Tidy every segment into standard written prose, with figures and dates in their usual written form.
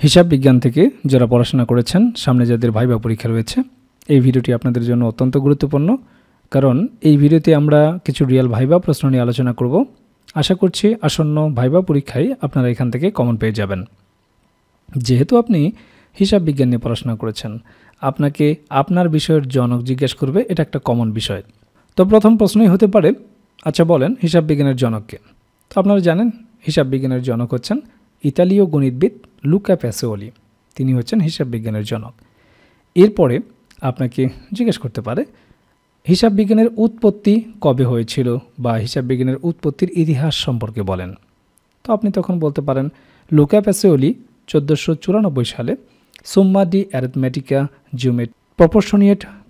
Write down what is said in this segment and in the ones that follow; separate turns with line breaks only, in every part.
হিসাব বিজ্ঞান থেকে যারা পড়াশোনা করেছেন, সামনে যাদের ভাইবা পরীক্ষা রয়েছে, এই ভিডিওটি আপনাদের জন্য অত্যন্ত গুরুত্বপূর্ণ। কারণ এই ভিডিওতে আমরা কিছু রিয়েল ভাইবা প্রশ্ন নিয়ে আলোচনা করব। আশা করছি আসন্ন ভাইবা পরীক্ষায় আপনারা এখান থেকে কমন পেয়ে যাবেন। যেহেতু আপনি হিসাব বিজ্ঞান নিয়ে পড়াশোনা করেছেন, আপনাকে আপনার বিষয়ের জনক জিজ্ঞেস করবে, এটা একটা কমন বিষয়। তো প্রথম প্রশ্নই হতে পারে, আচ্ছা বলেন হিসাব বিজ্ঞানের জনককে। তো আপনারা জানেন হিসাব বিজ্ঞানের জনক হচ্ছেন ইতালীয় গণিতবিদ লুকা প্যাসিওলি। তিনি হচ্ছেন হিসাব বিজ্ঞানের জনক। এরপরে আপনাকে জিজ্ঞেস করতে পারে হিসাব বিজ্ঞানের উৎপত্তি কবে হয়েছিল বা হিসাব বিজ্ঞানের উৎপত্তির ইতিহাস সম্পর্কে বলেন। তো আপনি তখন বলতে পারেন লুকা প্যাসিওলি 1494 সালে সুম্মা ডি অ্যারিথমেটিকা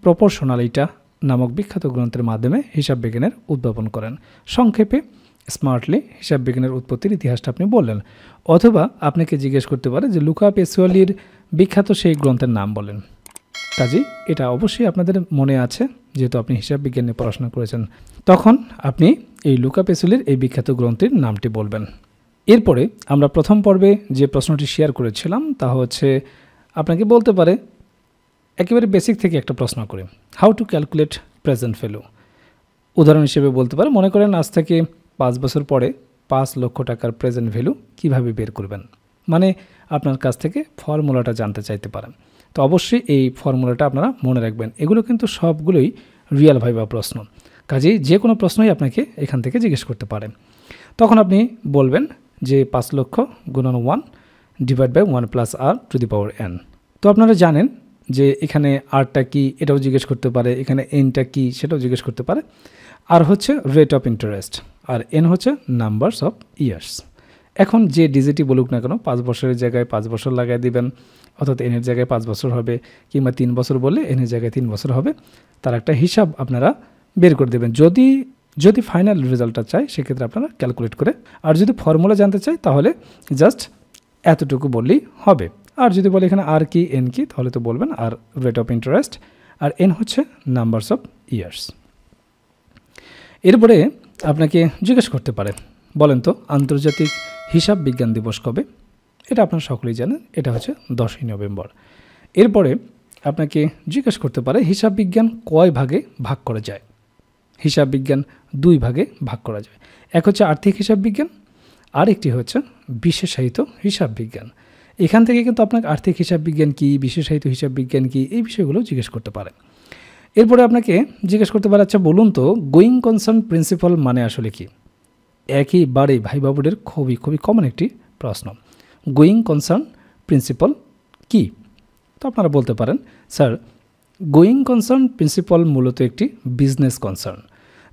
প্রপোর্শনালিটা নামক বিখ্যাত গ্রন্থের মাধ্যমে হিসাব বিজ্ঞানের উদ্ভাবন করেন। সংক্ষেপে স্মার্টলি হিসাব বিজ্ঞানের উৎপত্তির ইতিহাসটা আপনি বললেন। অথবা আপনাকে জিজ্ঞেস করতে পারে যে লুকা প্যাসিওলির বিখ্যাত সেই গ্রন্থের নাম বলেন। কাজেই এটা অবশ্যই আপনাদের মনে আছে, যেহেতু আপনি হিসাব বিজ্ঞান নিয়ে পড়াশোনা করেছেন। তখন আপনি এই লুকা প্যাসিওলির এই বিখ্যাত গ্রন্থের নামটি বলবেন। এরপরে আমরা প্রথম পর্বে যে প্রশ্নটি শেয়ার করেছিলাম তা হচ্ছে আপনাকে বলতে পারে একেবারে বেসিক থেকে একটা প্রশ্ন করে, how to calculate present value. উদাহরণ হিসেবে বলতে পারে, মনে করেন আজ থেকে 5 বছর পরে 5 লক্ষ টাকার প্রেজেন্ট ভ্যালু কিভাবে বের করবেন, মানে আপনার কাছ থেকে ফর্মুলাটা জানতে চাইতে পারেন। তো অবশ্যই এই ফর্মুলাটা আপনারা মনে রাখবেন। এগুলো কিন্তু সবগুলোই রিয়েল ভাইবা প্রশ্ন, কাজেই যে কোনো প্রশ্নই আপনাকে এখান থেকে জিজ্ঞেস করতে পারে। তখন আপনি বলবেন যে 5 লক্ষ গুণন 1 ডিভাইড বাই 1 প্লাস আর টু দি পাওয়ার n। তো আপনারা জানেন যে এখানে আরটা কি এটাও জিজ্ঞেস করতে পারে, এখানে এনটা কি সেটাও জিজ্ঞেস করতে পারে। আর হচ্ছে রেট অফ ইন্টারেস্ট, আর এন হচ্ছে নাম্বারস অফ ইয়ার্স। এখন যে ডিজিটই বলুক না কেন, 5 বছরের জায়গায় 5 বছর লাগাই দিবেন, অর্থাৎ এনের জায়গায় 5 বছর হবে, কিংবা 3 বছর বললে এনের জায়গায় 3 বছর হবে। তার একটা হিসাব আপনারা বের করে দেবেন। যদি ফাইনাল রেজাল্টটা চাই সেক্ষেত্রে আপনারা ক্যালকুলেট করে, আর যদি ফর্মুলা জানতে চাই তাহলে জাস্ট এতটুকু বললেই হবে। আর যদি বলে এখানে আর কি এন কি, তাহলে তো বলবেন আর রেট অফ ইন্টারেস্ট, আর এন হচ্ছে নাম্বারস অফ ইয়ার্স। এরপরে আপনাকে জিজ্ঞেস করতে পারে, বলেন তো আন্তর্জাতিক হিসাব বিজ্ঞান দিবস কবে। এটা আপনারা সকলেই জানেন, এটা হচ্ছে 10ই নভেম্বর। এরপরে আপনাকে জিজ্ঞেস করতে পারে হিসাব বিজ্ঞান কয় ভাগে ভাগ করা যায়। হিসাব বিজ্ঞান 2 ভাগে ভাগ করা যায়। এক হচ্ছে আর্থিক হিসাব বিজ্ঞান, আর একটি হচ্ছে বিশেষায়িত হিসাব বিজ্ঞান। এখান থেকে কিন্তু আপনাকে আর্থিক হিসাব বিজ্ঞান কী, বিশেষায়িত হিসাব বিজ্ঞান কী, এই বিষয়গুলো জিজ্ঞেস করতে পারে। এরপরে আপনাকে জিজ্ঞেস করতে পারে, আচ্ছা বলুন তো গোয়িং কনসার্ন প্রিন্সিপাল মানে আসলে কি। একইবারেই ভাইবা বোর্ডের খুবই কমন একটি প্রশ্ন, গোয়িং কনসার্ন প্রিন্সিপাল কি। তো আপনারা বলতে পারেন, স্যার গোয়িং কনসার্ন প্রিন্সিপাল মূলত একটি বিজনেস কনসার্ন,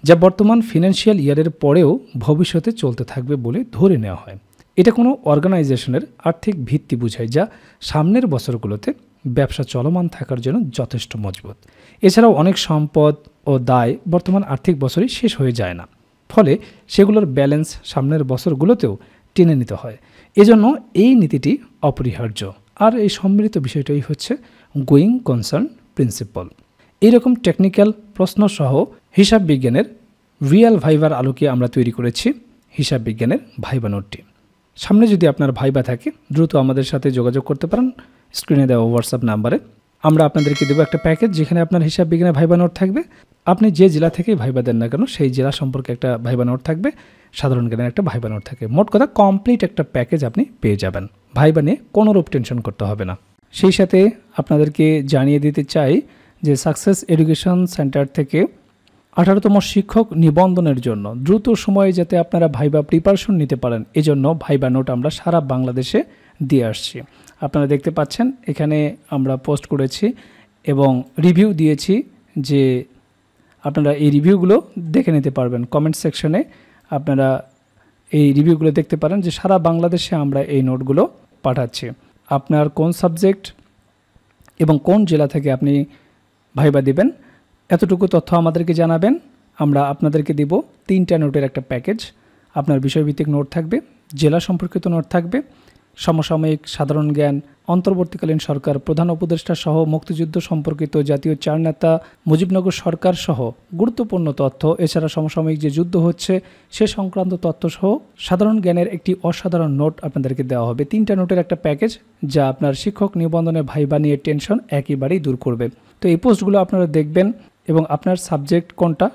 যা বর্তমান ফিনান্সিয়াল ইয়ারের পরেও ভবিষ্যতে চলতে থাকবে বলে ধরে নেওয়া হয়। এটা কোনো অর্গানাইজেশনের আর্থিক ভিত্তি বোঝায়, যা সামনের বছরগুলোতে ব্যবসা চলমান থাকার জন্য যথেষ্ট মজবুত। এছাড়াও অনেক সম্পদ ও দায় বর্তমান আর্থিক বছরই শেষ হয়ে যায় না, ফলে সেগুলোর ব্যালেন্স সামনের বছরগুলোতেও টেনে নিতে হয়। এজন্য এই নীতিটি অপরিহার্য। আর এই সম্মিলিত বিষয়টাই হচ্ছে গোয়িং কনসার্ন প্রিন্সিপাল। এইরকম টেকনিক্যাল প্রশ্নসহ হিসাব বিজ্ঞানের রিয়েল ভাইবার আলোকে আমরা তৈরি করেছি হিসাব বিজ্ঞানের ভাইবা নোটটি। সামনে যদি আপনার ভাইবা থাকে দ্রুত আমাদের সাথে যোগাযোগ করতে পারেন স্ক্রিনে দেওয়া হোয়াটসঅ্যাপ নাম্বারে। আমরা আপনাদেরকে দেবো একটা প্যাকেজ, যেখানে আপনার হিসাব বিজ্ঞানের ভাইবা নোট থাকবে। আপনি যে জেলা থেকেই ভাইবা দেন না কেন সেই জেলা সম্পর্কে একটা ভাইবা নোট থাকবে, সাধারণ জ্ঞানের একটা ভাইবা নোট থাকে। মোট কথা কমপ্লিট একটা প্যাকেজ আপনি পেয়ে যাবেন। ভাইবা নিয়ে কোনোরূপ টেনশন করতে হবে না। সেই সাথে আপনাদেরকে জানিয়ে দিতে চাই যে সাকসেস এডুকেশন সেন্টার থেকে 18তম শিক্ষক নিবন্ধনের জন্য দ্রুত সময়ে যাতে আপনারা ভাইবা প্রিপারেশন নিতে পারেন, এজন্য ভাইবা নোট আমরা সারা বাংলাদেশে দিয়ে আসছি। আপনারা দেখতে পাচ্ছেন এখানে আমরা পোস্ট করেছি এবং রিভিউ দিয়েছি, যে আপনারা এই রিভিউগুলো দেখে নিতে পারবেন। কমেন্ট সেকশনে আপনারা এই রিভিউগুলো দেখতে পারেন যে সারা বাংলাদেশে আমরা এই নোটগুলো পাঠাচ্ছি। আপনার কোন সাবজেক্ট এবং কোন জেলা থেকে আপনি ভাইবা দিবেন এতটুকু তথ্য আমাদেরকে জানাবেন। আমরা আপনাদেরকে দিব 3টা নোটের একটা প্যাকেজ। আপনার বিষয়ভিত্তিক নোট থাকবে, জেলা সম্পর্কিত নোট থাকবে, সমসাময়িক সাধারণ জ্ঞান, অন্তর্বর্তীকালীন সরকার, প্রধান উপদেষ্টা সহ মুক্তিযুদ্ধ সম্পর্কিত জাতীয় চার নেতা, মুজিবনগর সরকার সহ গুরুত্বপূর্ণ তথ্য, এছাড়া সমসাময়িক যে যুদ্ধ হচ্ছে সে সংক্রান্ত তথ্য সহ সাধারণ জ্ঞানের একটি অসাধারণ নোট আপনাদেরকে দেওয়া হবে। 3টা নোটের একটা প্যাকেজ যা আপনার শিক্ষক নিবন্ধনে ভাইবা নিয়ে টেনশন একেবারেই দূর করবে। তো এই পোস্টগুলো আপনারা দেখবেন এবং আপনার সাবজেক্ট কোনটা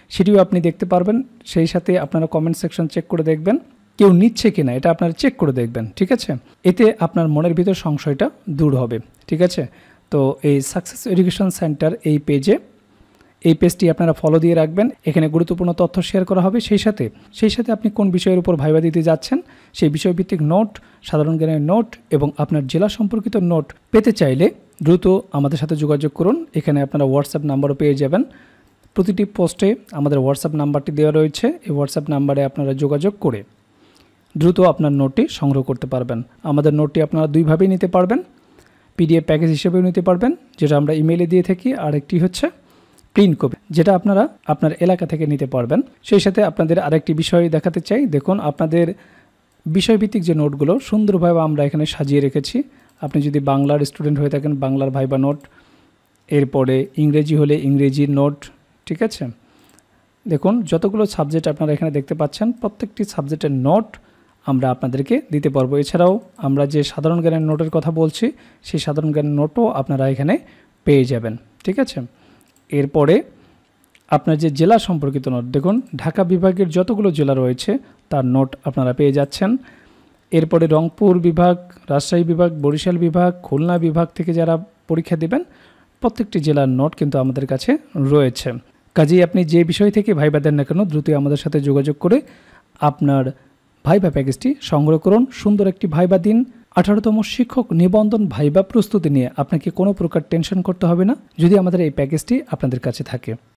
সেটিও আপনি দেখতে পারবেন। সেই সাথে আপনারা কমেন্ট সেকশন চেক করে দেখবেন কেউ নিচ্ছে কিনা, এটা আপনারা চেক করে দেখবেন, ঠিক আছে? এতে আপনার মনের ভিতর সংশয়টা দূর হবে, ঠিক আছে? তো এই সাকসেস এডুকেশন সেন্টার এই পেজটি আপনারা ফলো দিয়ে রাখবেন। এখানে গুরুত্বপূর্ণ তথ্য শেয়ার করা হবে। সেই সাথে আপনি কোন বিষয়ের উপর ভাইবা দিতে যাচ্ছেন সেই বিষয়ভিত্তিক নোট, সাধারণ জ্ঞানের নোট এবং আপনার জেলা সম্পর্কিত নোট পেতে চাইলে দ্রুত আমাদের সাথে যোগাযোগ করুন। এখানে আপনারা হোয়াটসঅ্যাপ নাম্বারও পেয়ে যাবেন। প্রতিটি পোস্টে আমাদের হোয়াটসঅ্যাপ নাম্বারটি দেওয়া রয়েছে। এই হোয়াটসঅ্যাপ নাম্বারে আপনারা যোগাযোগ করে দ্রুত আপনার নোটটি সংগ্রহ করতে পারবেন। আমাদের নোটটি আপনারা দুইভাবেই নিতে পারবেন, পিডিএফ প্যাকেজ হিসেবেও নিতে পারবেন, যেটা আমরা ইমেইলে দিয়ে থাকি, আর একটি হচ্ছে প্রিন্ট কপি, যেটা আপনারা আপনার এলাকা থেকে নিতে পারবেন। সেই সাথে আপনাদের আরেকটি বিষয় দেখাতে চাই। দেখুন, আপনাদের বিষয়ভিত্তিক যে নোটগুলো সুন্দরভাবে আমরা এখানে সাজিয়ে রেখেছি। আপনি যদি বাংলার স্টুডেন্ট হয়ে থাকেন, বাংলার ভাইবা নোট, এরপরে ইংরেজি হলে ইংরেজির নোট, ঠিক আছে? দেখুন, যতগুলো সাবজেক্ট আপনারা এখানে দেখতে পাচ্ছেন প্রত্যেকটি সাবজেক্টের নোট আমরা আপনাদেরকে দিতে পারবো। এছাড়াও আমরা যে সাধারণ জ্ঞানের নোটের কথা বলছি সেই সাধারণ জ্ঞানের নোটও আপনারা এখানে পেয়ে যাবেন, ঠিক আছে? এরপরে আপনার যে জেলা সম্পর্কিত নোট, দেখুন ঢাকা বিভাগের যতগুলো জেলা রয়েছে তার নোট আপনারা পেয়ে যাচ্ছেন। এরপরে রংপুর বিভাগ, রাজশাহী বিভাগ, বরিশাল বিভাগ, খুলনা বিভাগ থেকে যারা পরীক্ষা দেবেন প্রত্যেকটি জেলার নোট কিন্তু আমাদের কাছে রয়েছে। কাজেই আপনি যে বিষয় থেকে ভাইবা দেন না কেন দ্রুত আমাদের সাথে যোগাযোগ করে আপনার ভাইবা প্যাকেজটি সংগ্রহ করুন। সুন্দর একটি ভাইবা দিন। 18তম শিক্ষক নিবন্ধন ভাইবা প্রস্তুতি নিয়ে আপনাকে কোনো প্রকার টেনশন করতে হবে না যদি আমাদের এই প্যাকেজটি আপনাদের কাছে থাকে।